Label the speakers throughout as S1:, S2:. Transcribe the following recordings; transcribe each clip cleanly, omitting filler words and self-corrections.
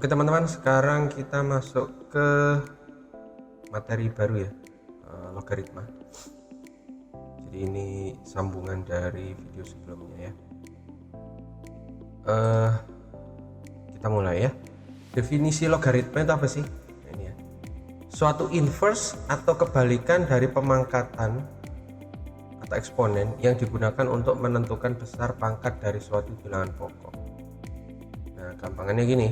S1: Oke teman-teman, sekarang kita masuk ke materi baru ya, logaritma. Jadi ini sambungan dari video sebelumnya ya. Kita mulai ya. Definisi logaritma itu apa sih? Nah, ini ya. Suatu inverse atau kebalikan dari pemangkatan atau eksponen yang digunakan untuk menentukan besar pangkat dari suatu bilangan pokok. Nah, gampangannya gini.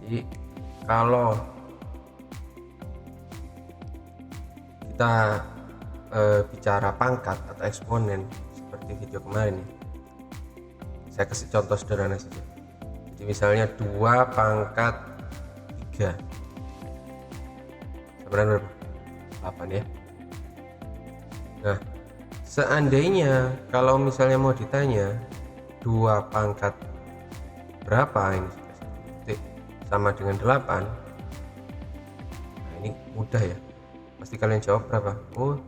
S1: Jadi kalau kita bicara pangkat atau eksponen seperti video kemarin nih, saya kasih contoh sederhana saja. Jadi misalnya 2 pangkat 3 sama dengan berapa? 8 ya. Nah, seandainya kalau misalnya mau ditanya 2 pangkat berapa ini sama dengan 8, nah ini mudah ya, pasti kalian jawab berapa? Oh,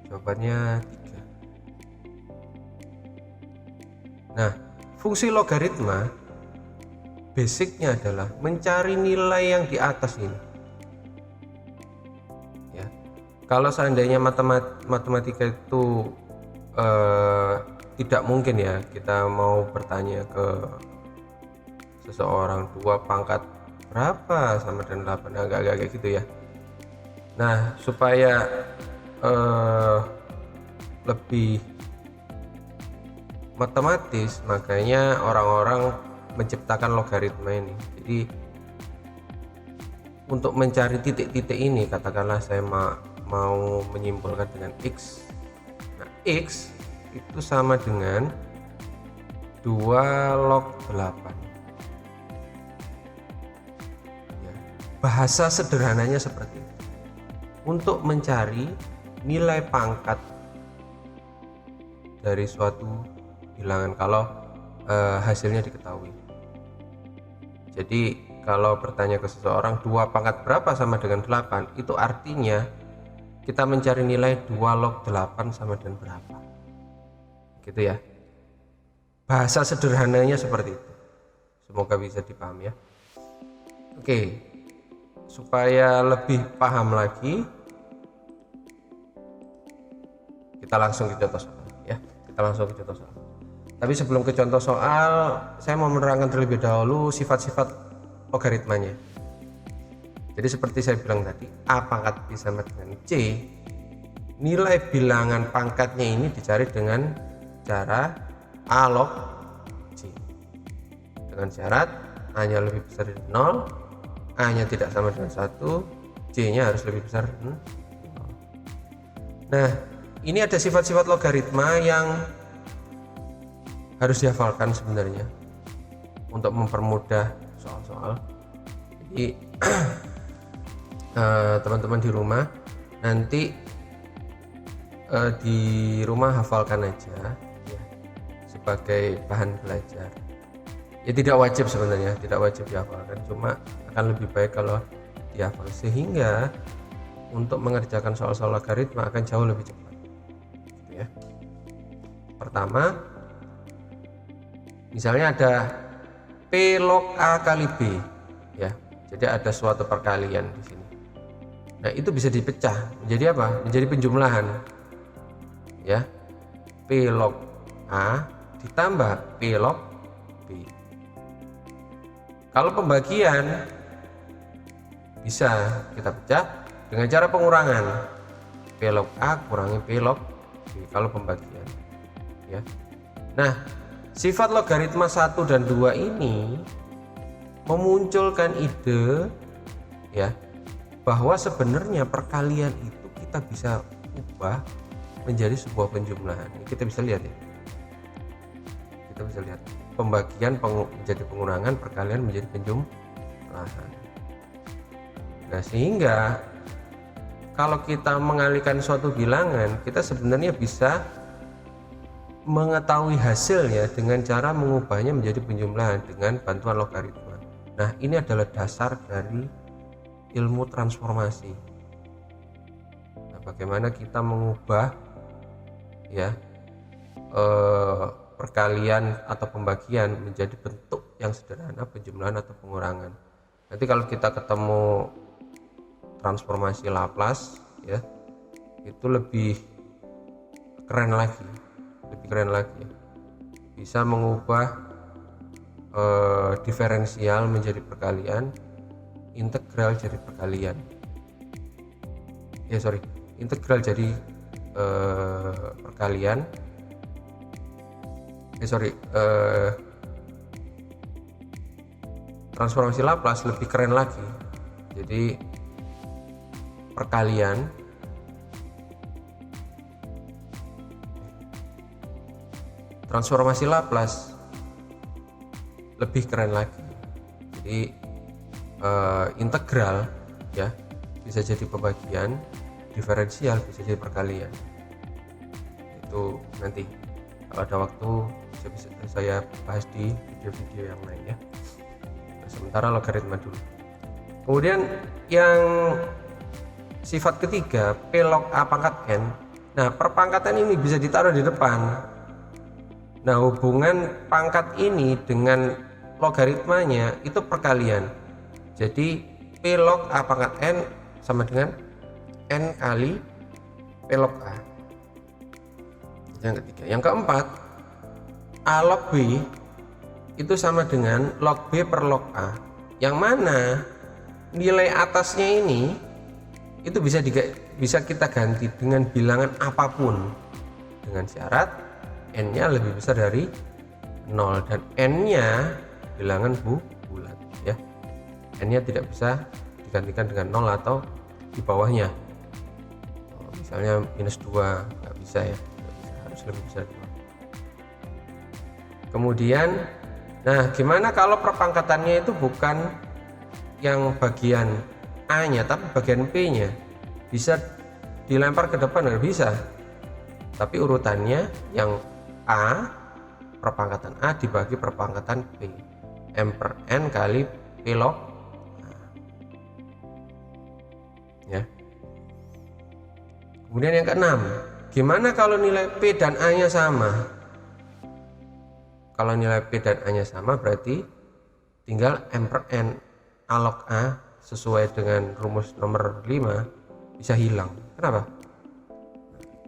S1: jawabannya 3. Nah, fungsi logaritma basicnya adalah mencari nilai yang di atas ini ya. Kalau seandainya matematika itu tidak mungkin ya kita mau bertanya ke seseorang 2 pangkat berapa sama dengan 8, agak-agak kayak gitu ya. Nah, supaya lebih matematis, makanya orang-orang menciptakan logaritma ini. Jadi untuk mencari titik-titik ini, katakanlah saya mau menyimpulkan dengan X. Nah, X itu sama dengan 2 log 8. Bahasa sederhananya seperti itu. Untuk mencari nilai pangkat dari suatu bilangan kalau hasilnya diketahui. Jadi kalau bertanya ke seseorang 2 pangkat berapa sama dengan 8, itu artinya kita mencari nilai 2 log 8 sama dengan berapa. Gitu ya. Bahasa sederhananya seperti itu. Semoga bisa dipahami ya. Oke. Supaya lebih paham lagi, kita langsung ke contoh soal ya. Kita langsung ke contoh soal. Tapi sebelum ke contoh soal, saya mau menerangkan terlebih dahulu sifat-sifat logaritmanya. Jadi seperti saya bilang tadi, A pangkat B sama dengan C, nilai bilangan pangkatnya ini dicari dengan cara A log C. Dengan syarat A nya lebih besar dari 0, A nya tidak sama dengan 1, C nya harus lebih besar. Nah, ini ada sifat-sifat logaritma yang harus dihafalkan sebenarnya untuk mempermudah soal-soal. Jadi teman-teman di rumah nanti di rumah hafalkan aja ya, sebagai bahan belajar. Ya tidak wajib sebenarnya, tidak wajib dihafalkan, cuma akan lebih baik kalau dihafal sehingga untuk mengerjakan soal-soal logaritma akan jauh lebih cepat ya. Pertama, misalnya ada P log A kali B ya, jadi ada suatu perkalian di sini. Nah, itu bisa dipecah menjadi apa? Menjadi penjumlahan ya. P log A ditambah P log B. Kalau pembagian bisa kita pecah dengan cara pengurangan, P log A kurangi P log B kalau pembagian ya. Nah, sifat logaritma 1 dan 2 ini memunculkan ide ya bahwa sebenarnya perkalian itu kita bisa ubah menjadi sebuah penjumlahan. Kita bisa lihat ya. Kita bisa lihat pembagian menjadi pengurangan, perkalian menjadi penjumlahan. Nah, sehingga kalau kita mengalihkan suatu bilangan, kita sebenarnya bisa mengetahui hasilnya dengan cara mengubahnya menjadi penjumlahan dengan bantuan logaritma. Nah, ini adalah dasar dari ilmu transformasi. Nah, bagaimana kita mengubah ya perkalian atau pembagian menjadi bentuk yang sederhana, penjumlahan atau pengurangan. Nanti kalau kita ketemu transformasi Laplace ya, itu lebih keren lagi, bisa mengubah diferensial menjadi perkalian, integral jadi perkalian, integral jadi perkalian, transformasi Laplace lebih keren lagi, jadi perkalian transformasi Laplace lebih keren lagi, jadi integral ya bisa jadi pembagian, diferensial bisa jadi perkalian. Itu nanti kalau ada waktu saya bahas di video-video yang lain ya. Nah, sementara logaritma dulu. Kemudian yang sifat ketiga, P log A pangkat N. Nah, perpangkatan ini bisa ditaruh di depan. Nah, hubungan pangkat ini dengan logaritmanya itu perkalian. Jadi P log A pangkat N sama dengan N kali P log A. Yang ketiga. Yang keempat, A log B itu sama dengan log B per log A, yang mana nilai atasnya ini itu bisa kita ganti dengan bilangan apapun, dengan syarat N nya lebih besar dari 0 dan N nya bilangan bulat ya. N nya tidak bisa digantikan dengan 0 atau di bawahnya. Misalnya minus 2 nggak bisa ya, harus lebih besar. Kemudian nah, gimana kalau perpangkatannya itu bukan yang bagian A nya tapi bagian P nya? Bisa dilempar ke depan? Nggak bisa, tapi urutannya yang A, perpangkatan A dibagi perpangkatan P, M per N kali P log A ya. Kemudian yang keenam, gimana kalau nilai P dan A nya sama? Kalau nilai P dan A nya sama berarti tinggal M per N A log A sesuai dengan rumus nomor 5 bisa hilang. Kenapa?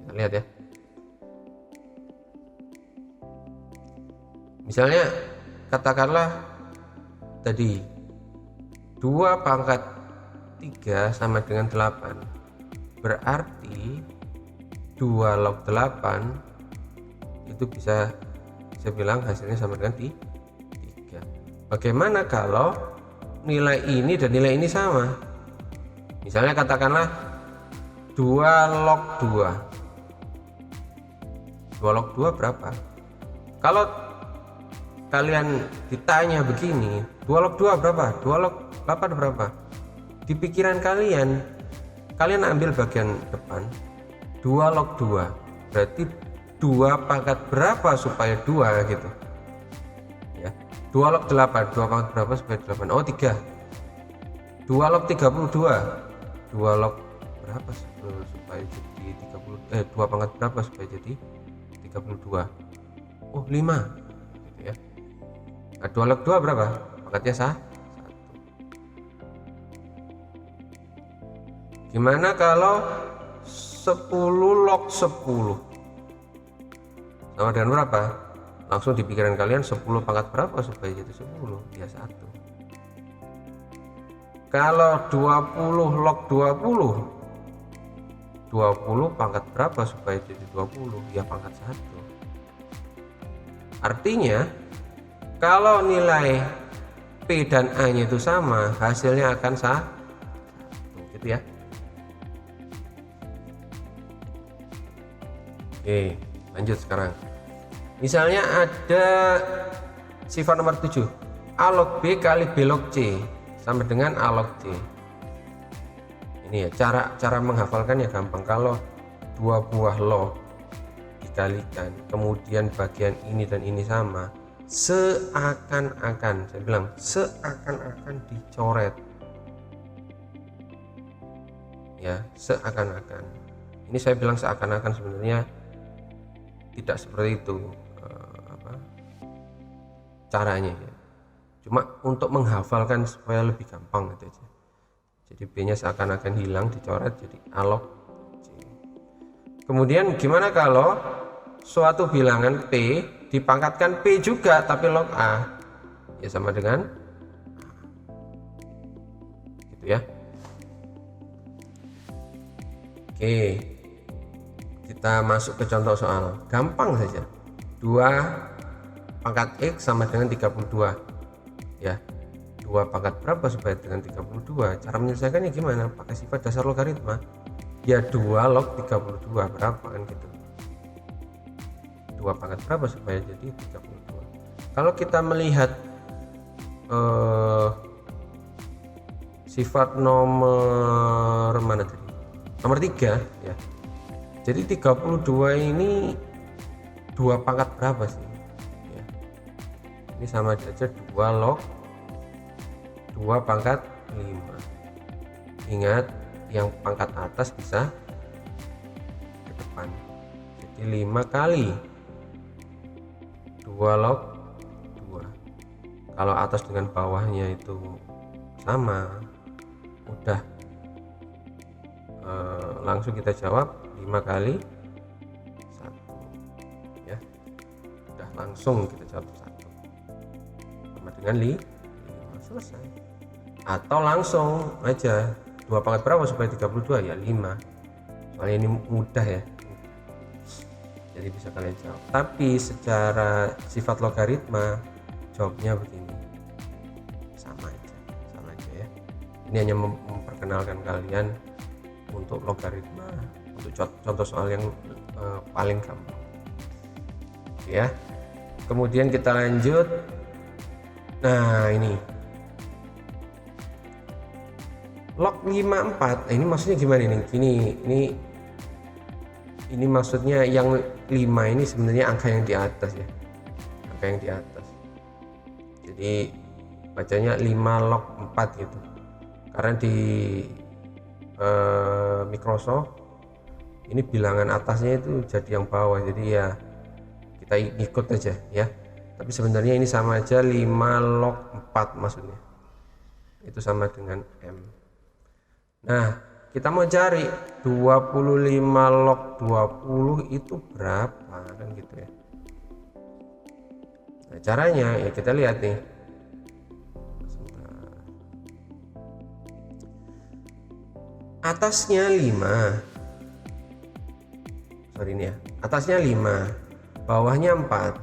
S1: Kita lihat ya. Misalnya katakanlah tadi 2 pangkat 3 sama dengan 8, berarti 2 log 8 itu bisa saya bilang hasilnya sama dengan 3. Bagaimana kalau nilai ini dan nilai ini sama? Misalnya katakanlah 2 log 2 log 2 berapa? Kalau kalian ditanya begini, 2 log 2 berapa? 2 log 8 berapa? Di pikiran kalian ambil bagian depan, 2 log 2 berarti 2 pangkat berapa supaya 2 gitu ya. 2 log 8, 2 pangkat berapa supaya 8? Oh 3. 2 log 32, 2 log berapa supaya jadi 30, 2 pangkat berapa supaya jadi 32? Oh 5 gitu ya. Nah, 2 log 2 berapa? Pangkatnya 1. Gimana kalau 10 log 10 sama dengan berapa? Langsung di pikiran kalian 10 pangkat berapa supaya jadi 10? Ya 1. Kalau 20 log 20 pangkat berapa supaya jadi 20? Ya pangkat 1. Artinya kalau nilai P dan A nya itu sama, hasilnya akan sama gitu ya. Oke, lanjut sekarang. Misalnya ada sifat nomor 7, A log B kali B log C sama dengan A log C. Ini ya, cara menghafalkan ya gampang. Kalau 2 buah log dikalikan, kemudian bagian ini dan ini sama, seakan-akan, saya bilang seakan-akan dicoret ya, seakan-akan. Ini saya bilang seakan-akan, sebenarnya tidak seperti itu caranya ya. Cuma untuk menghafalkan supaya lebih gampang gitu aja. Jadi B nya seakan-akan hilang, dicoret jadi A log C. Kemudian gimana kalau suatu bilangan P dipangkatkan P juga tapi log A? Ya sama dengan A. Gitu ya. Oke, kita masuk ke contoh soal. Gampang saja. 2 pangkat X sama dengan 32. Ya, 2 pangkat berapa supaya dengan 32? Cara menyelesaikannya gimana? Pakai sifat dasar logaritma. Ya 2 log 32 berapa kan gitu. 2 pangkat berapa supaya jadi 32? Kalau kita melihat sifat nomor mana tadi? Nomor 3 ya. Jadi 32 ini 2 pangkat berapa sih? Ya. Ini sama aja 2 log 2 pangkat 5. Ingat, yang pangkat atas bisa ke depan. Jadi 5 kali 2 log 2. Kalau atas dengan bawahnya itu sama, udah langsung kita jawab 5 kali 1 ya. Udah langsung kita jawab 1 sama dengan 5, selesai. Atau langsung aja 2 pangkat berapa supaya 32? Ya 5. Soalnya ini mudah ya, jadi bisa kalian jawab. Tapi secara sifat logaritma jawabnya begini, sama aja ya. Ini hanya memperkenalkan kalian untuk logaritma, untuk contoh soal yang paling gampang ya. Kemudian kita lanjut. Nah, ini log 54. Ini maksudnya gimana ini? Ini maksudnya yang 5 ini sebenarnya angka yang di atas ya, angka yang di atas. Jadi bacanya 5 log 4 gitu, karena di Microsoft ini bilangan atasnya itu jadi yang bawah, jadi ya kita ikut aja ya. Tapi sebenarnya ini sama aja 5 log 4 maksudnya, itu sama dengan M. Nah, kita mau cari 25 log 20 itu berapa kan gitu ya. Nah, caranya ya kita lihat nih. Atasnya 5. Sorry ini ya. Atasnya 5, bawahnya 4.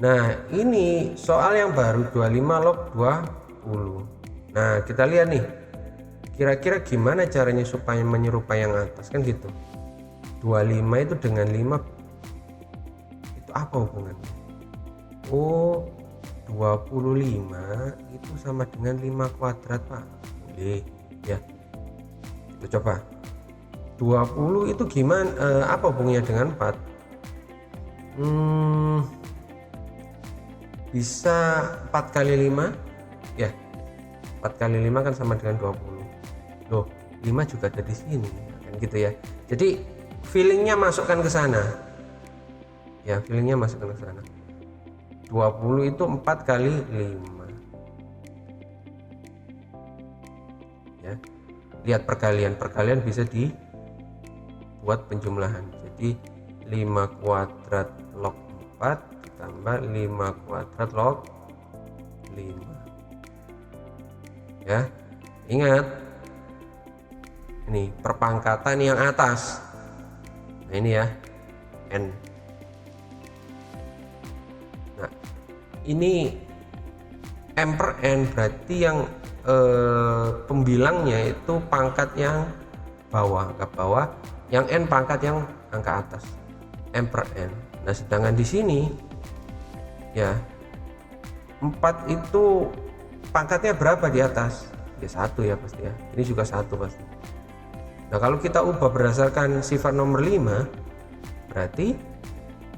S1: Nah, ini soal yang baru 25 log 20. Nah, kita lihat nih. Kira-kira gimana caranya supaya menyerupai yang atas kan gitu. 25 itu dengan 5 itu apa hubungannya? Oh, 25 itu sama dengan 5 kuadrat, Pak. Boleh ya. Kita coba. 20 itu gimana, apa hubungannya dengan 4? Bisa 4 kali 5 ya. 4 kali 5 kan sama dengan 20. Loh, 5 juga ada di sini kan gitu ya. Jadi feelingnya masukkan ke sana ya, feelingnya masukkan ke sana. 20 itu 4 kali 5 ya. Lihat perkalian bisa dibuat penjumlahan. Jadi 5 kuadrat log 4 ditambah 5 kuadrat log 5 ya. Ingat, ini perpangkatan yang atas. Nah, ini ya, N. Nah, ini M per N berarti yang pembilangnya itu pangkat yang bawah, angka bawah, yang N pangkat yang angka atas, M per N. Nah, sedangkan di sini ya 4 itu pangkatnya berapa di atas? Ya 1 ya pasti ya. Ini juga 1 pasti. Nah, kalau kita ubah berdasarkan sifat nomor 5 berarti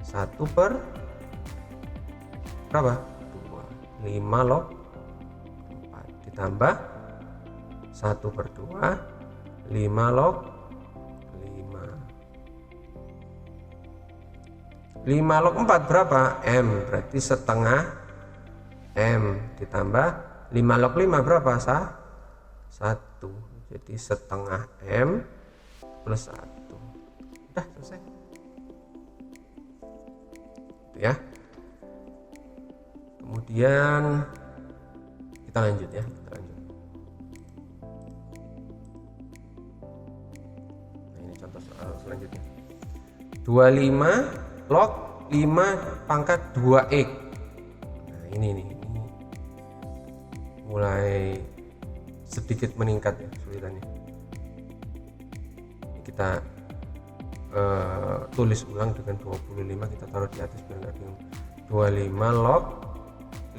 S1: 1 per berapa? 2. 5 log 4 ditambah 1 per 2, 5 log 5. 5 log 4 berapa? M, berarti setengah M ditambah 5 log 5 berapa? 1. Jadi setengah M plus 1. Udah selesai. Itu ya. Kemudian kita lanjut ya, kita lanjut. Nah, ini contoh soal selanjutnya. 25 log 5 pangkat 2x. Nah, ini mulai sedikit meningkat ya kesulitannya. Kita tulis ulang dengan 25, kita taruh di atas biar nggak bingung. 25 log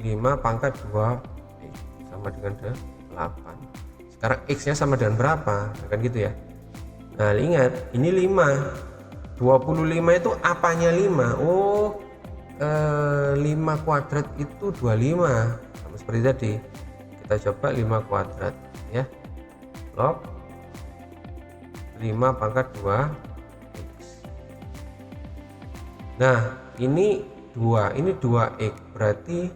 S1: 5 pangkat 2 x sama dengan 8. Sekarang x nya sama dengan berapa? Nah, kan gitu ya. Nah, ingat ini 5. 25 itu apanya 5? Oh, 5 kuadrat itu 25. Sama seperti tadi. Kita coba 5 kuadrat ya. Log 5 pangkat 2 x. Nah, ini 2, ini 2x. Berarti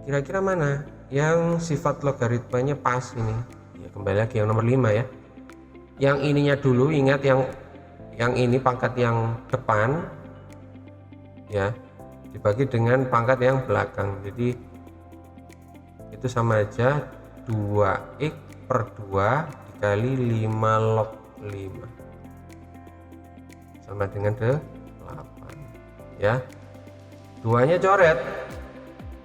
S1: kira-kira mana yang sifat logaritmanya pas ini? Ya, kembali lagi yang nomor 5 ya. Yang ininya dulu, ingat yang ini pangkat yang depan ya dibagi dengan pangkat yang belakang, jadi itu sama aja 2x per 2 dikali 5 log 5 sama dengan 8 ya. 2 nya coret,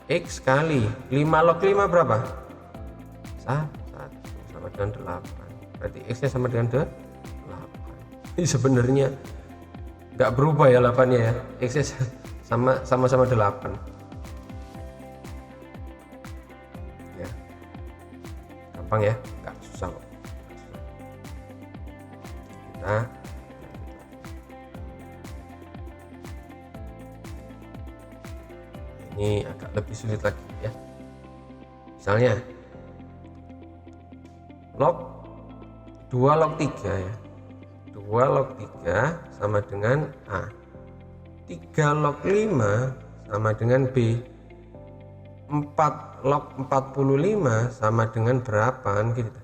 S1: x kali 5 log 5 berapa? 1 sama dengan 8, berarti x nya sama dengan 8. Ini sebenarnya nggak berubah ya 8 nya ya, x nya sama-sama 8 ya. Gampang ya, nggak susah kok. Kita ini agak lebih sulit lagi ya. Misalnya log 2 log 3 ya. 2 log 3 sama dengan A. 3 log 5 sama dengan B. 4 log 45 sama dengan berapa kan gitu.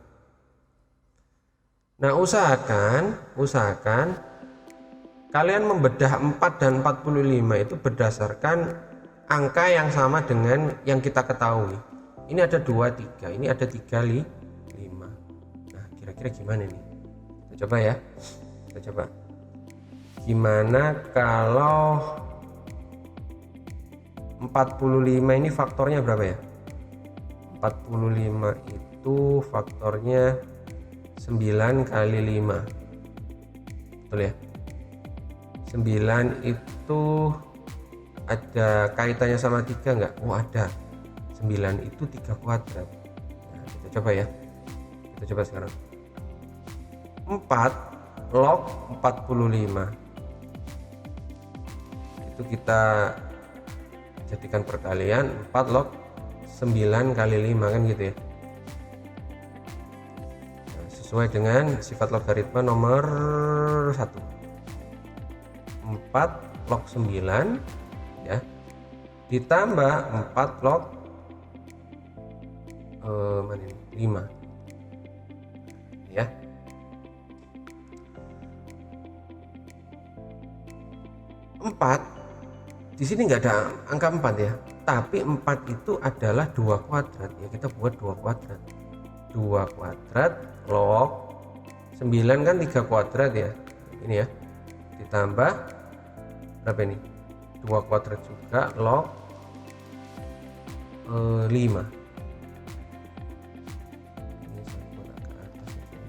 S1: Nah, usahakan kalian membedah 4 dan 45 itu berdasarkan angka yang sama dengan yang kita ketahui. Ini ada 2, 3, ini ada 3, 5. Nah, kira-kira gimana nih? Kita coba ya. Kita coba. Gimana kalau 45 ini faktornya berapa ya? 45 itu faktornya 9 kali 5. Betul ya? 9 itu ada kaitannya sama 3 enggak? Oh, ada. 9 itu 3 kuadrat. Nah, kita coba ya. Kita coba sekarang. 4 log 45 itu kita jadikan perkalian 4 log 9 kali 5 kan gitu ya. Nah, sesuai dengan sifat logaritma nomor 1. 4 log 9 ya ditambah 4 log mana ini? 5 ya. Di sini nggak ada angka 4 ya, tapi 4 itu adalah 2 kuadrat ya, kita buat 2 kuadrat. 2 kuadrat log 9 kan 3 kuadrat ya, ini ya, ditambah berapa ini? 2 kuadrat juga log 5. Ini saya buat ke atas aja.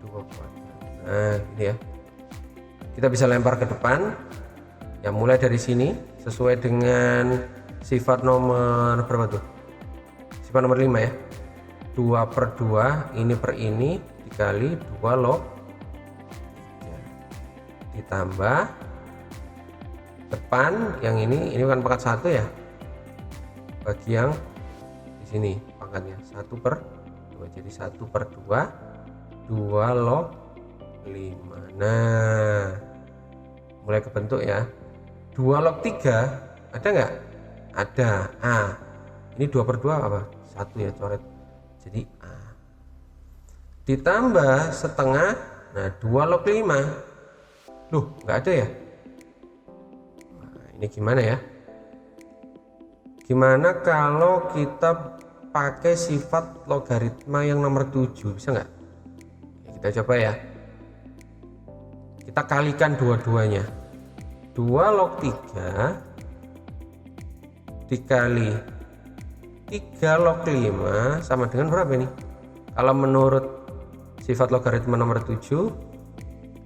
S1: 2 kuadrat. Nah, ini ya. Kita bisa lempar ke depan. Ya, mulai dari sini sesuai dengan sifat nomor berapa tuh? Sifat nomor 5 ya. 2 per 2 ini per ini dikali 2 log 3 ditambah depan yang ini kan pangkat 1 ya. Bagi yang di sini pangkatnya 1 per 2, jadi 1 per 2 log 5. Nah, mulai kebentuk ya. 2 log 3 ada nggak? Ada. ini 2/2 apa? 1 ya, coret. Jadi A. Ditambah setengah, nah 2 log 5. Loh, nggak ada ya? Nah, ini gimana ya? Gimana kalau kita pakai sifat logaritma yang nomor 7? Bisa nggak? Kita coba ya. Kita kalikan dua-duanya. 2 log 3 dikali 3 log 5 sama dengan berapa ini? Kalau menurut sifat logaritma nomor 7,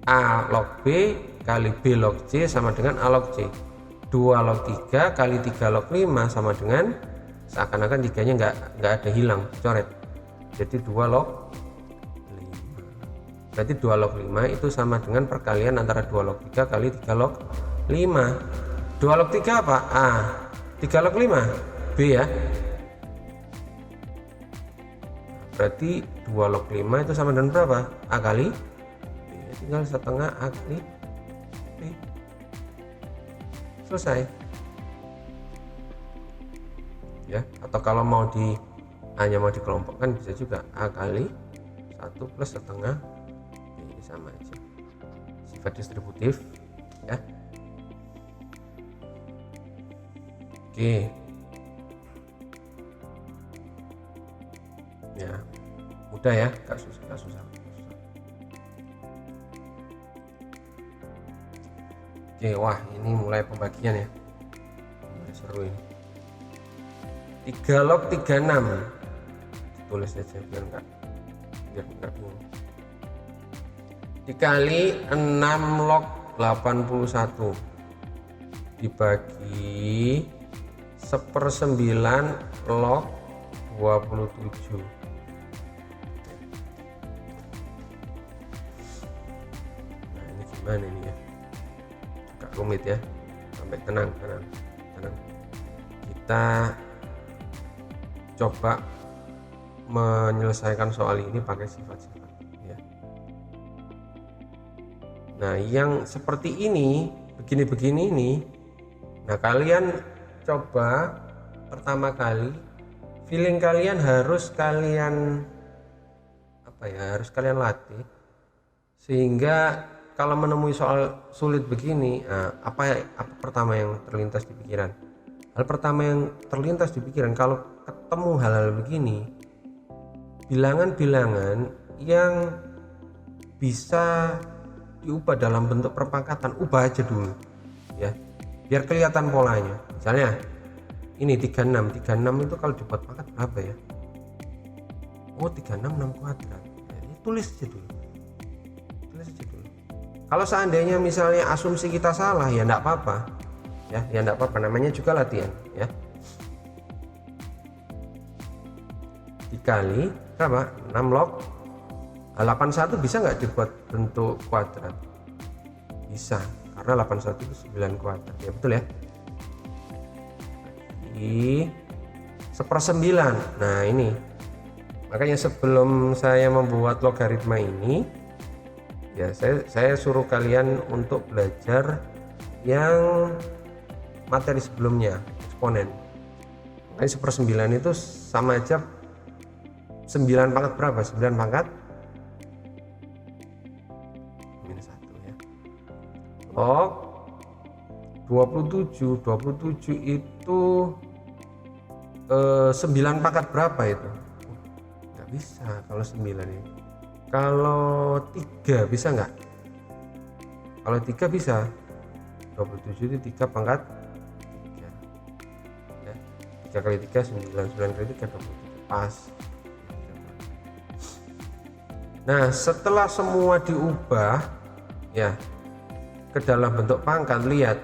S1: A log B kali B log C sama dengan A log C. 2 log 3 kali 3 log 5 sama dengan, seakan-akan 3-nya nggak ada hilang, coret. Jadi 2 log 5. Berarti 2 log 5 itu sama dengan perkalian antara 2 log 3 kali 3 log 5. 2 log 3 apa? A. 3 log 5 B ya. Berarti 2 log 5 itu sama dengan berapa? A kali B. Tinggal setengah A kali B. Selesai ya. Atau kalau mau hanya mau dikelompokkan bisa juga, A kali 1 plus setengah B, ini sama aja, sifat distributif ya. Oke ya, mudah ya, gak susah. Oke, wah ini mulai pembagian ya, mulai seru ini. 3 log 36 ditulis aja biar enggak bingung, dikali 6 log 81 dibagi 1/9 log 27. Nah ini gimana ini ya, agak rumit ya, sampai tenang. Kita coba menyelesaikan soal ini pakai sifat-sifat ya. Nah yang seperti ini, begini ini, nah kalian coba pertama kali, feeling kalian harus kalian harus kalian latih, sehingga kalau menemui soal sulit begini, apa pertama yang terlintas di pikiran? Hal pertama yang terlintas di pikiran kalau ketemu hal-hal begini, bilangan-bilangan yang bisa diubah dalam bentuk perpangkatan, ubah aja dulu ya, biar kelihatan polanya. Misalnya ini 36 itu kalau dibuat pangkat berapa ya? Oh 36 6 kuadrat. Jadi tulis aja dulu. Kalau seandainya misalnya asumsi kita salah, ya enggak apa-apa ya, enggak apa-apa, namanya juga latihan ya. Dikali berapa? 6 log 81 bisa nggak dibuat bentuk kuadrat? Bisa, karena 81 itu 9 kuadrat ya, betul ya. Di 1/9. Nah ini makanya sebelum saya membuat logaritma ini ya, saya suruh kalian untuk belajar yang materi sebelumnya, eksponen. Nah 1/9 itu sama aja 9 pangkat berapa? 9 pangkat minus 1 ya. Log 27 itu 9 pangkat berapa itu? Nggak bisa kalau 9 ini. Kalau 3 bisa nggak? Kalau 3 bisa. 27 itu 3 pangkat 3 ya. 3 kali 3 9, 9 kali 3 27, pas. Nah setelah semua diubah ya ke dalam bentuk pangkat, lihat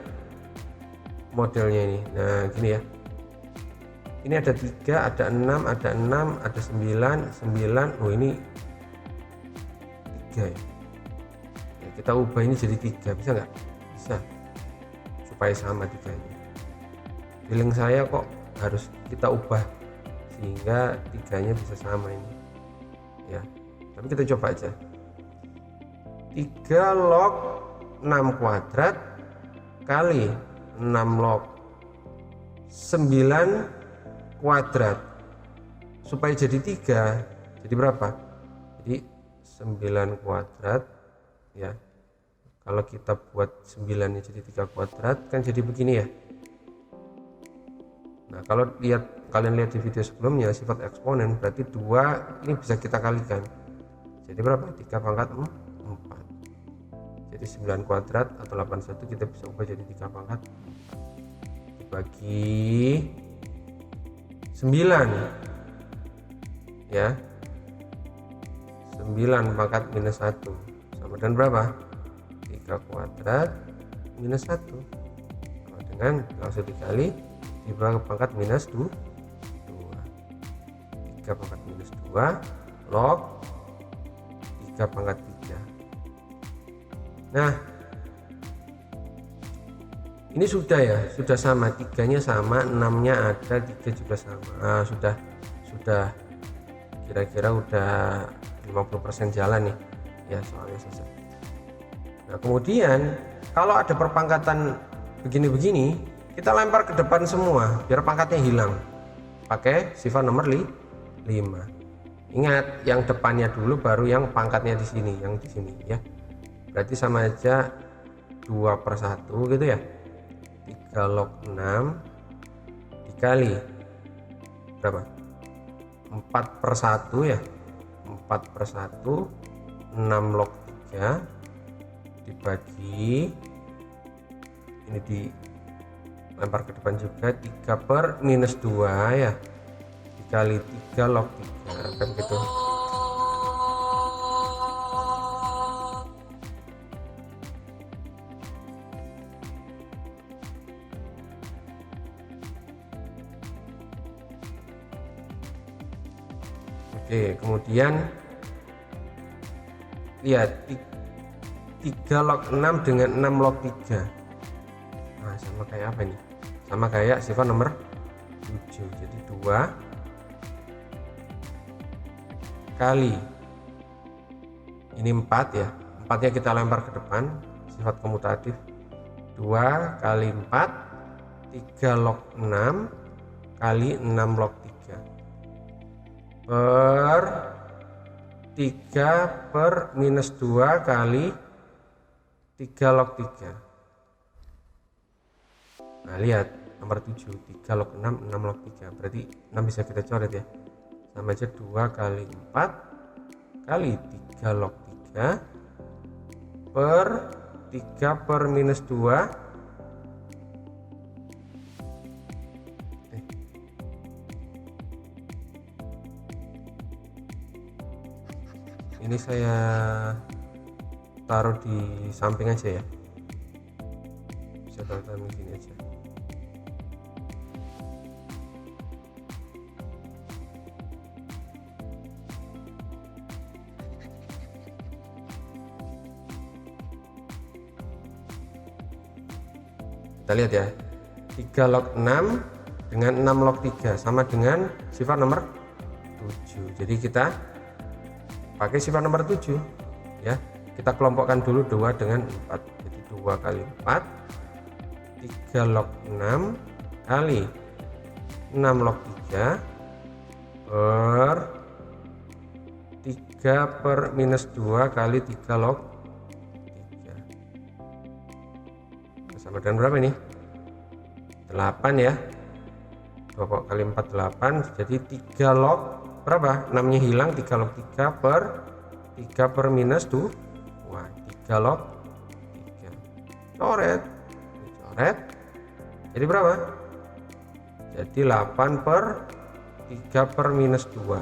S1: modelnya ini. Nah gini ya, ini ada 3, ada 6, ada 9. Oh ini 3 ya. Kita ubah ini jadi 3, bisa nggak? Bisa, supaya sama 3 ini. Feeling saya kok harus kita ubah sehingga 3-nya bisa sama ini ya. Tapi kita coba aja. 3 log 6 kuadrat kali 6 log 9 kuadrat supaya jadi 3, jadi berapa? Jadi 9 kuadrat ya. Kalau kita buat 9 jadi 3 kuadrat kan jadi begini ya. Nah, kalau kalian lihat di video sebelumnya sifat eksponen, berarti 2 ini bisa kita kalikan. Jadi berapa? 3 pangkat 4. Jadi 9 kuadrat atau 81 kita bisa ubah jadi 3 pangkat 4 dibagi 9 ya. 9 pangkat minus 1 sama dengan berapa? 3 kuadrat minus 1 sama dengan langsung dikali dibagi pangkat minus 2. 3 pangkat minus 2 log 3 pangkat 3. Nah, ini sudah ya, sudah sama, 3-nya sama, 6-nya ada, 3 juga sama. Nah, sudah kira-kira udah 50% jalan nih ya soalnya selesai. Nah, kemudian kalau ada perpangkatan begini-begini, kita lempar ke depan semua biar pangkatnya hilang pakai sifat nomor 5. Ingat, yang depannya dulu baru yang pangkatnya di sini, yang di sini ya. Berarti sama aja 2/1 gitu ya. 3 log 6 dikali berapa? 4/1 ya. 4/1 6 log 3 dibagi ini dilempar ke depan juga 3/-2 ya, dikali 3 log 3 kan gitu. Oke, kemudian lihat 3 log 6 dengan 6 log 3. Nah, sama kayak apa nih? Sama kayak sifat nomor 7. Jadi 2 kali ini 4 ya. 4-nya kita lempar ke depan, sifat komutatif. 2 kali 4 3 log 6 kali 6 log 3 per 3/-2 kali 3 log 3. Nah, lihat nomor 7, 3 log 6 6 log 3, berarti 6 bisa kita coret ya, sama aja 2 kali 4 kali 3 log 3 per 3/-2 ini saya taruh di samping aja ya, bisa taruh di sini aja. Kita lihat ya, 3 log 6 dengan 6 log 3 sama dengan sifat nomor 7. Jadi kita pakai sifat nomor 7 ya. Kita kelompokkan dulu 2 dengan 4. Jadi 2 kali 4 3 log 6 kali 6 log 3 per 3/-2 kali 3 log 3 sama dengan berapa ini? 8 ya. 2 kali 4 8, jadi 3 log berapa? 6-nya hilang, 3 log 3 per 3/-2. Wah, 3 log 3. Coret. Jadi berapa? Jadi 8/3/-2.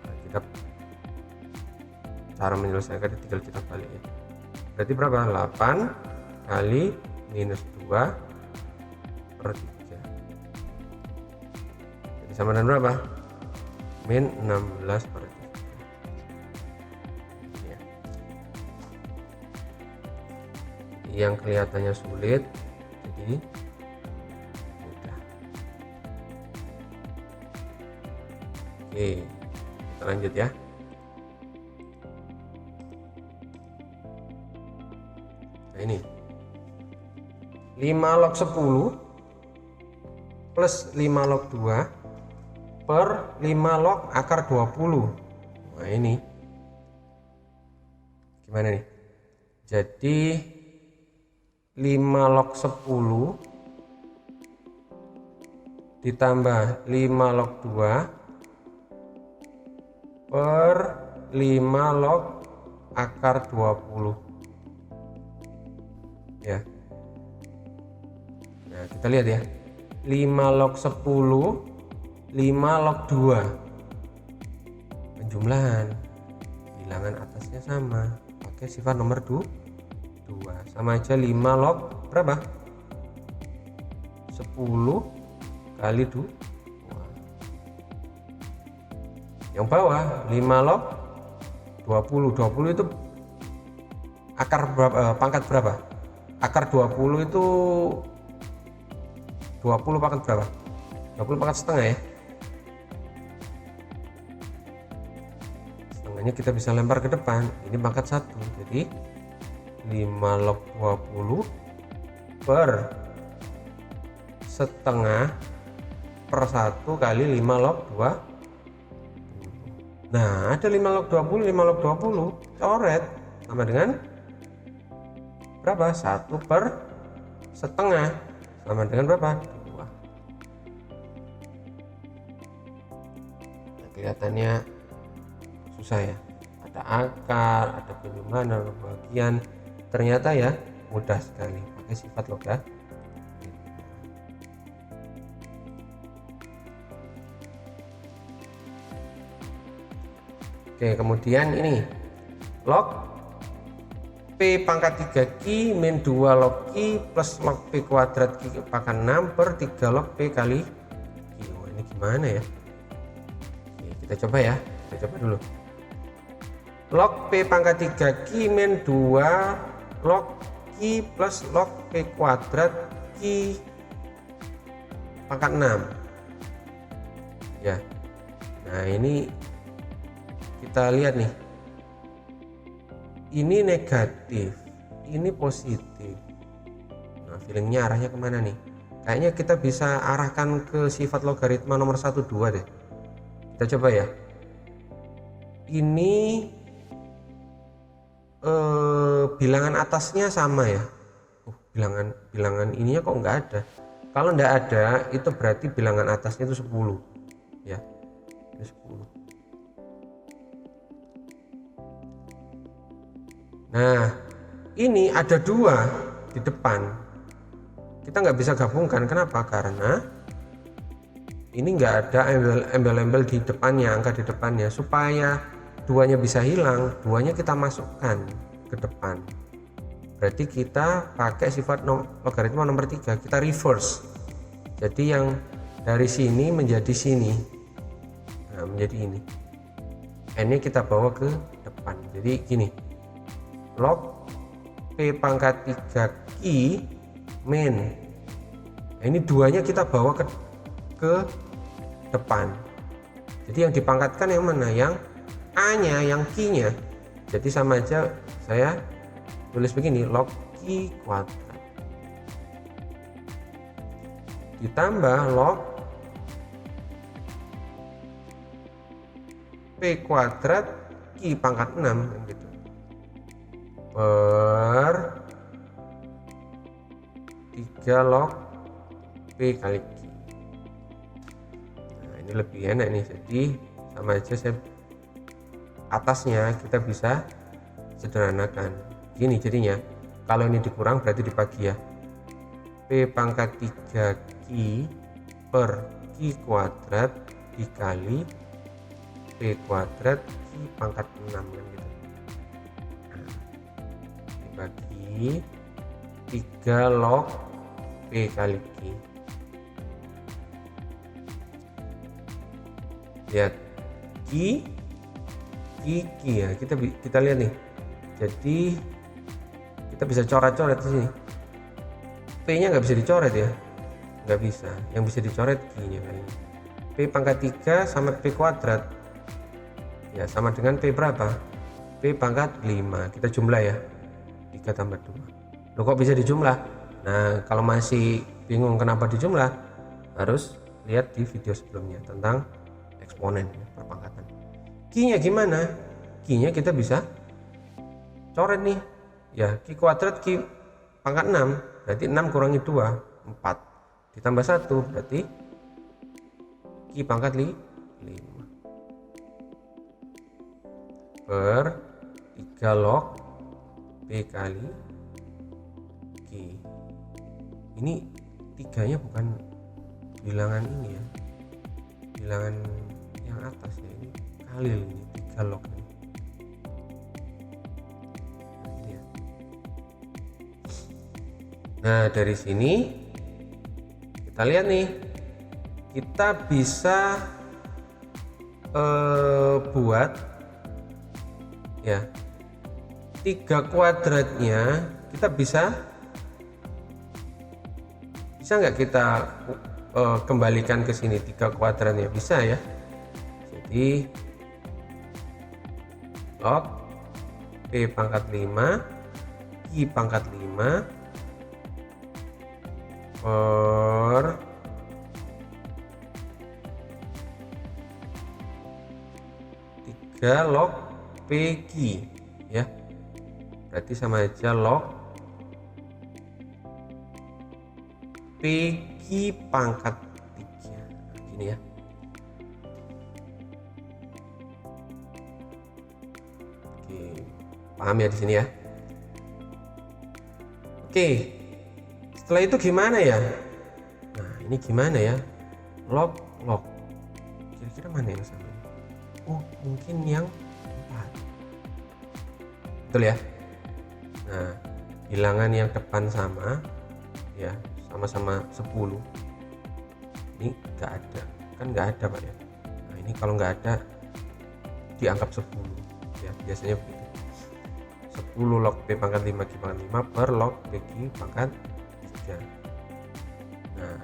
S1: Nah, kita cara menyelesaikan tinggal kita balik ya. Berarti berapa? 8 kali minus 2/3. Jadi sama dengan berapa? Min 16/3. Ya. Yang kelihatannya sulit jadi mudah. Oke, kita lanjut ya. Nah, ini 5 log 10 plus 5 log 2 per 5 log akar 20. Nah ini gimana nih? Jadi 5 log 10 ditambah 5 log 2 per 5 log akar 20 ya. Nah kita lihat ya, 5 log 10 5 log 2 penjumlahan, bilangan atasnya sama, pakai sifat nomor 2 sama aja. 5 log berapa? 10 kali 2. Yang bawah 5 log 20 itu akar berapa, pangkat berapa? Akar 20 itu 20 pangkat berapa? 20 pangkat setengah ya. Setengahnya kita bisa lempar ke depan, ini pangkat 1. Jadi 5 log 20 per setengah per 1 kali 5 log 2. Nah ada 5 log 20, 5 log 20 coret sama dengan berapa? 1 per setengah sama dengan berapa? 2. Nah, kelihatannya susah ya, ada akar, ada penjumlahan, ada pembagian. Ternyata ya mudah sekali pakai sifat logaritma. Oke, kemudian ini log P pangkat 3Q min 2 log Q plus log P kuadrat Q pangkat 6 per 3 log P kali Q. Ini gimana ya? Oke, kita coba ya, kita coba dulu. Log P pangkat 3Q min 2 log Q plus log P kuadrat Q pangkat 6 ya. Nah ini kita lihat nih, ini negatif, ini positif. Nah feelingnya arahnya kemana nih? Kayaknya kita bisa arahkan ke sifat logaritma nomor 1, 2 deh. Kita coba ya. Ini bilangan atasnya sama ya. Bilangan ininya kok nggak ada. Kalau nggak ada itu berarti bilangan atasnya itu 10 ya. Ini 10. Nah ini ada 2 di depan, kita nggak bisa gabungkan. Kenapa? Karena ini nggak ada embel-embel di depannya, angka di depannya. Supaya 2-nya bisa hilang, 2-nya kita masukkan ke depan. Berarti kita pakai sifat logaritma nomor 3, kita reverse. Jadi yang dari sini menjadi sini, nah menjadi ini, n-nya kita bawa ke depan. Jadi gini, log P pangkat 3Q min, nah, ini 2-nya kita bawa ke depan. Jadi yang dipangkatkan yang mana? Yang A-nya, yang Q-nya. Jadi sama aja saya tulis begini, log Q kuadrat ditambah log P kuadrat Q pangkat 6 gitu, per 3 log P kali Q. Nah ini lebih enak nih, jadi sama aja saya atasnya kita bisa sederhanakan gini. Jadinya kalau ini dikurang berarti dibagi ya, P pangkat 3Q per Q kuadrat dikali P kuadrat Q pangkat 6 kan gitu. Dibagi 3 log P kali Q. Lihat Q ya, kita lihat nih. Jadi kita bisa coret-coret di sini. P-nya nggak bisa dicoret ya, nggak bisa. Yang bisa dicoret Q-nya kayaknya. P pangkat 3 sama P kuadrat ya sama dengan P berapa? P pangkat 5. Kita jumlah ya, 3 tambah 2. Loh kok bisa dijumlah? Nah kalau masih bingung kenapa dijumlah, harus lihat di video sebelumnya tentang eksponen ya, perpangkatan. Q-nya gimana? Q-nya kita bisa coret nih ya, Q kuadrat Q pangkat 6 berarti 6 kurangi 2 4 ditambah 1 berarti Q pangkat 5 per 3 log P kali Q. Ini tiganya bukan bilangan ini ya, bilangan yang atas ya, ini kali ini 3 log ini. Nah dari sini kita lihat nih, kita bisa buat ya 3 kuadratnya kita bisa nggak kita kembalikan ke sini 3 kuadratnya, bisa ya. Jadi log P pangkat 5 Q pangkat 5 per 3 log PQ ya, berarti sama aja log PQ pangkat 3 gini ya. Oke, paham ya di sini ya. Oke, setelah itu gimana ya? Nah ini gimana ya, log kira-kira mana yang sama? Oh mungkin yang 4, betul ya. Nah bilangan yang depan sama ya, sama-sama 10, ini nggak ada kan, nggak ada Pak ya. Nah ini kalau nggak ada dianggap 10 ya, biasanya begitu. 10 log P pangkat 5 Q pangkat 5 per log PQ pangkat 3. Nah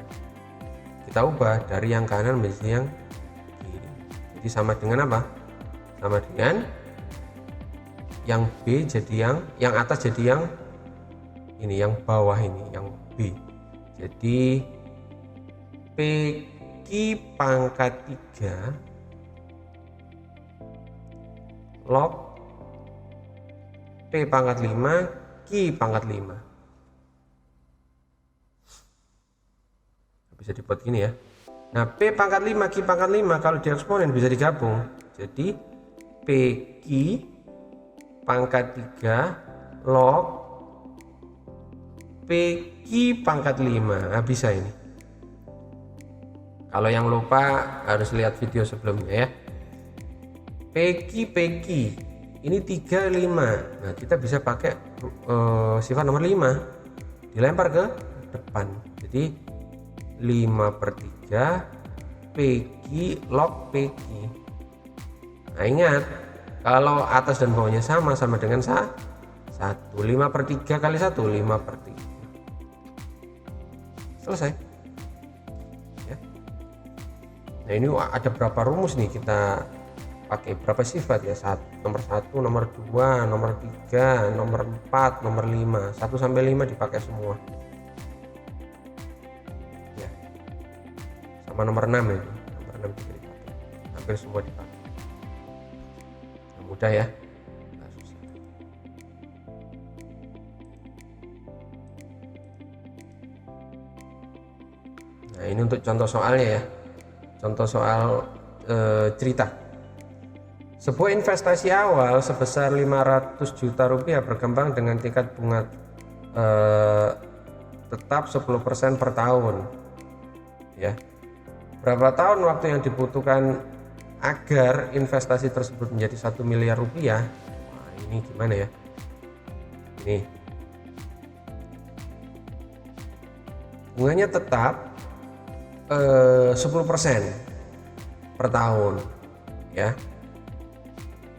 S1: kita ubah dari yang kanan menjadi yang kiri, jadi sama dengan apa? Sama dengan yang B jadi yang atas jadi yang ini, yang bawah ini yang B. Jadi PQ pangkat 3 log P pangkat 5 Q pangkat 5. Bisa dibuat gini ya. Nah P pangkat 5 Q pangkat 5 kalau di eksponen bisa digabung, jadi PQ pangkat 3 log PQ pangkat 5. Nah, bisa ini. Kalau yang lupa harus lihat video sebelumnya ya. PQ ini 3 5. Nah kita bisa pakai sifat nomor 5 dilempar ke depan, jadi 5/3 PQ log PQ. Nah ingat, kalau atas dan bawahnya sama dengan 1. 5/3 kali 1 5/3. Selesai ya. Nah ini ada berapa rumus nih, kita pakai berapa sifat ya, nomor 1, nomor 2, nomor 3, nomor 4, nomor 5, 1 sampai 5 dipakai semua ya, sama nomor 6 ya, nomor 6 juga dipakai, hampir semua dipakai. Nah, mudah ya, nggak susah. Nah ini untuk contoh soalnya ya, contoh soal cerita. Sebuah investasi awal sebesar 500 juta rupiah berkembang dengan tingkat bunga tetap 10% per tahun ya. Berapa tahun waktu yang dibutuhkan agar investasi tersebut menjadi 1 miliar rupiah? Wah, ini gimana ya? Ini bunganya tetap 10% per tahun ya,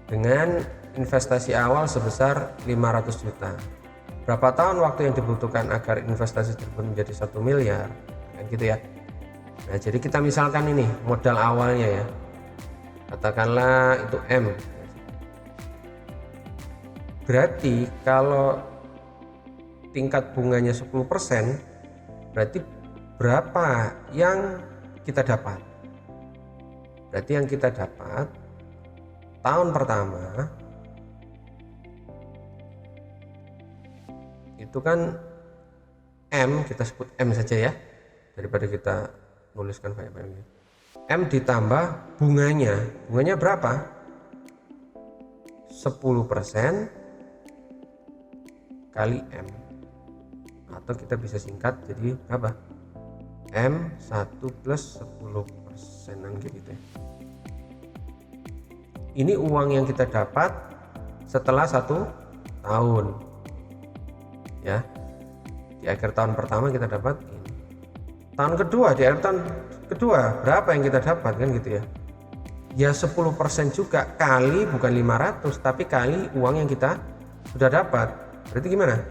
S1: dengan investasi awal sebesar 500 juta. Berapa tahun waktu yang dibutuhkan agar investasi tersebut menjadi 1 miliar? Kan gitu ya. Nah jadi kita misalkan ini modal awalnya ya, katakanlah itu M. Berarti kalau tingkat bunganya 10%, berarti berapa yang kita dapat. Berarti yang kita dapat tahun pertama itu kan M, kita sebut M saja ya, daripada kita nuliskan banyak-banyak. M ditambah bunganya berapa? 10% kali M, atau kita bisa singkat jadi apa? M1 plus 10% gitu ya. Ini uang yang kita dapat setelah 1 tahun ya. Di akhir tahun pertama kita dapat ini. Tahun kedua, di akhir tahun kedua berapa yang kita dapat kan gitu ya. Ya 10% juga kali, bukan 500 tapi kali uang yang kita sudah dapat. Berarti gimana?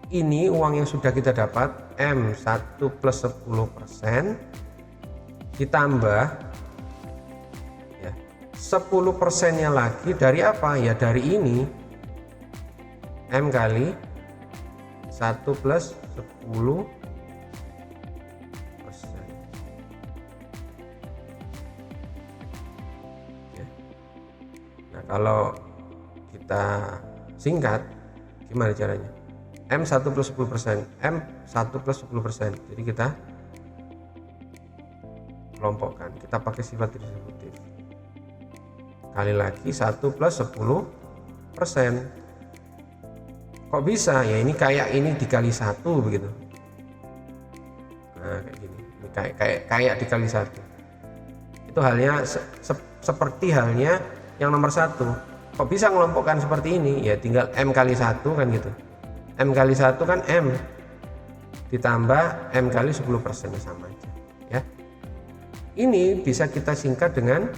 S1: Ini uang yang sudah kita dapat M1 plus 10% ditambah ya 10% nya lagi dari apa? Ya dari ini M kali 1 plus 10%. Ya. Nah kalau kita singkat gimana caranya? M1 plus 10%, M1 plus 10%. Jadi kita kelompokkan, kita pakai sifat distributif. Kali lagi 1 plus 10%. Kok bisa? Ya ini kayak ini dikali 1 begitu. Nah kayak gini, ini kayak dikali 1. Itu halnya seperti halnya yang nomor 1. Kok bisa ngelompokkan seperti ini? Ya tinggal M kali 1 kan gitu. M kali 1 kan M ditambah M kali 10%, sama aja ya. Ini bisa kita singkat dengan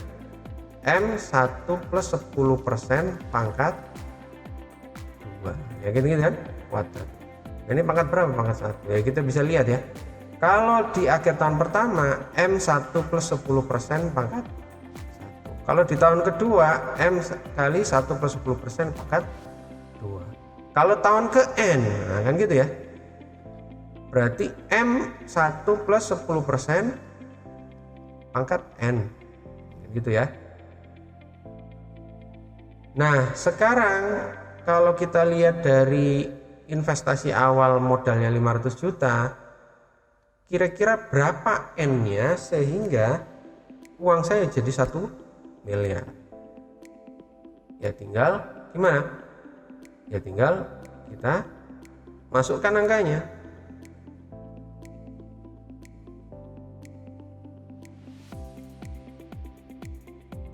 S1: M1 plus 10% pangkat 2 ya, gitu kan, kuadrat. Nah, ini pangkat berapa? Pangkat 1 ya. Kita bisa lihat ya, kalau di akhir tahun pertama M1 plus 10% pangkat 1. Kalau di tahun kedua M kali 1 plus 10% pangkat 2. Kalau tahun ke N, nah kan gitu ya. Berarti M1 plus 10% pangkat N. Gitu ya. Nah, sekarang kalau kita lihat dari investasi awal modalnya 500 juta, kira-kira berapa N-nya sehingga uang saya jadi 1 miliar? Ya tinggal gimana? Ya tinggal kita masukkan angkanya.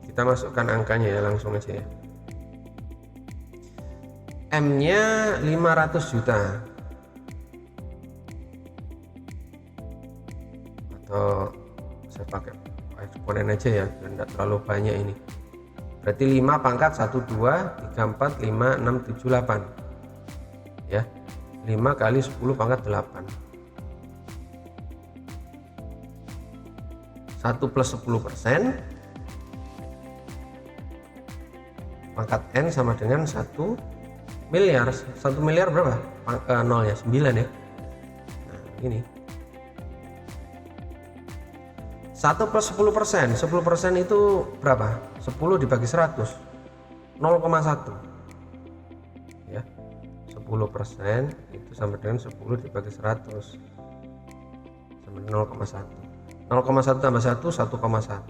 S1: Kita masukkan angkanya ya, langsung aja ya. M-nya 500 juta. Atau saya pakai eksponen aja ya, biar tidak terlalu banyak ini. Berarti 5 pangkat 1, 2, 3, 4, 5, 6, 7, 8 ya. 5 kali 10 pangkat 8. 1 plus 10% pangkat N sama dengan 1 miliar. 1 miliar berapa? Nolnya 9 ya. Nah ini 1 plus 10%. 10% itu berapa? 10 dibagi 100, 0,1 ya. 10% itu sama dengan 10 dibagi 100 sama dengan 0,1. 0,1 tambah 1, 1,1.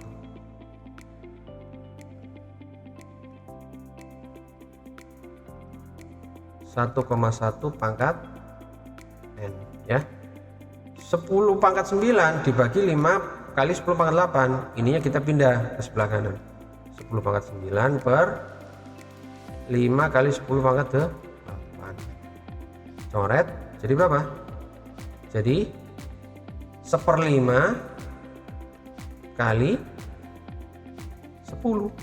S1: 1,1 pangkat N ya. 10 pangkat 9 dibagi 5 kali 10 pangkat 8, ininya kita pindah ke sebelah kanan. 10 pangkat 9 per 5 kali 10 pangkat 8. Coret, jadi berapa? Jadi 1/5 kali 10.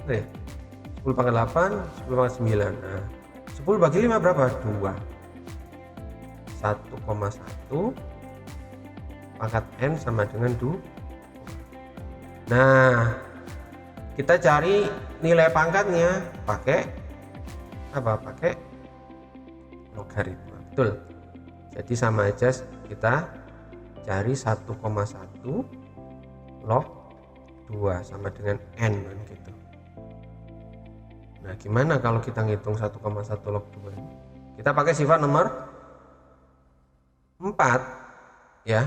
S1: Oke, 10 pangkat 8, 10 pangkat 9. Nah, 10 bagi 5 berapa? 2. 1,1 pangkat N sama dengan 2. Nah, kita cari nilai pangkatnya pakai apa? Pakai logaritma. Betul. Jadi sama aja kita cari 1,1 log 2 sama dengan N kan gitu. Nah gimana kalau kita ngitung 1,1 log 2 ini? Kita pakai sifat nomor 4 ya.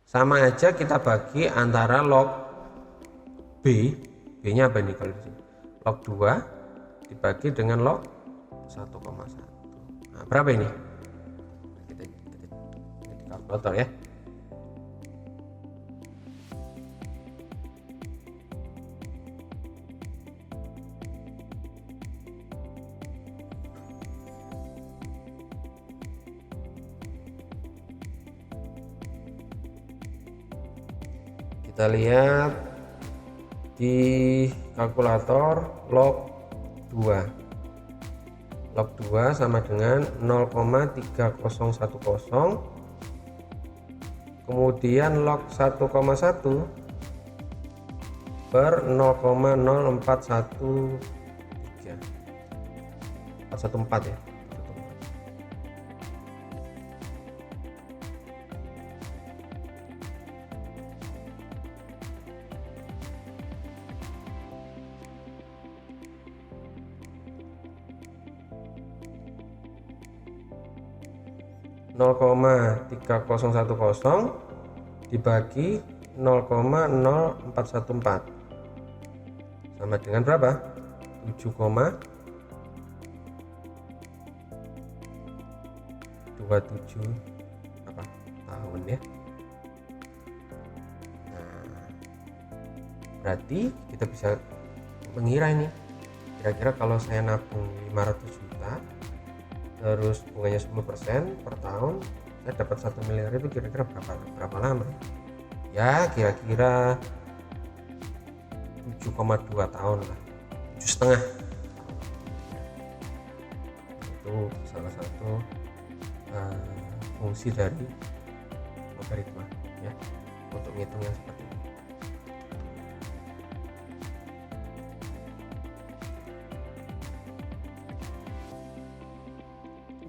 S1: Sama aja kita bagi antara log B nya apa ini kalau di sini? Log 2 dibagi dengan log 1,1. Nah, berapa ini? Kita di kalkulator ya. Kita lihat di kalkulator log 2. Log 2 sama dengan 0,3010, kemudian log 1,1 per 0,0414 ya. (0,3010) dibagi 0,0414 sama dengan berapa? 7,27 tahun ya. Nah, berarti kita bisa mengira ini kira-kira kalau saya nabung 500 juta terus bunganya 10% per tahun, saya dapat 1 miliar itu kira-kira berapa lama ya? Kira-kira 7,2 tahun lah, 7,5. Itu salah satu fungsi dari logaritma ya, untuk menghitungnya seperti ini.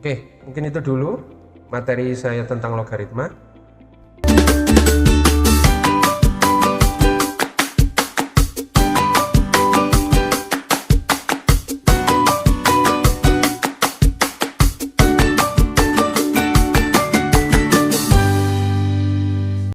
S1: Oke, mungkin itu dulu materi saya tentang logaritma.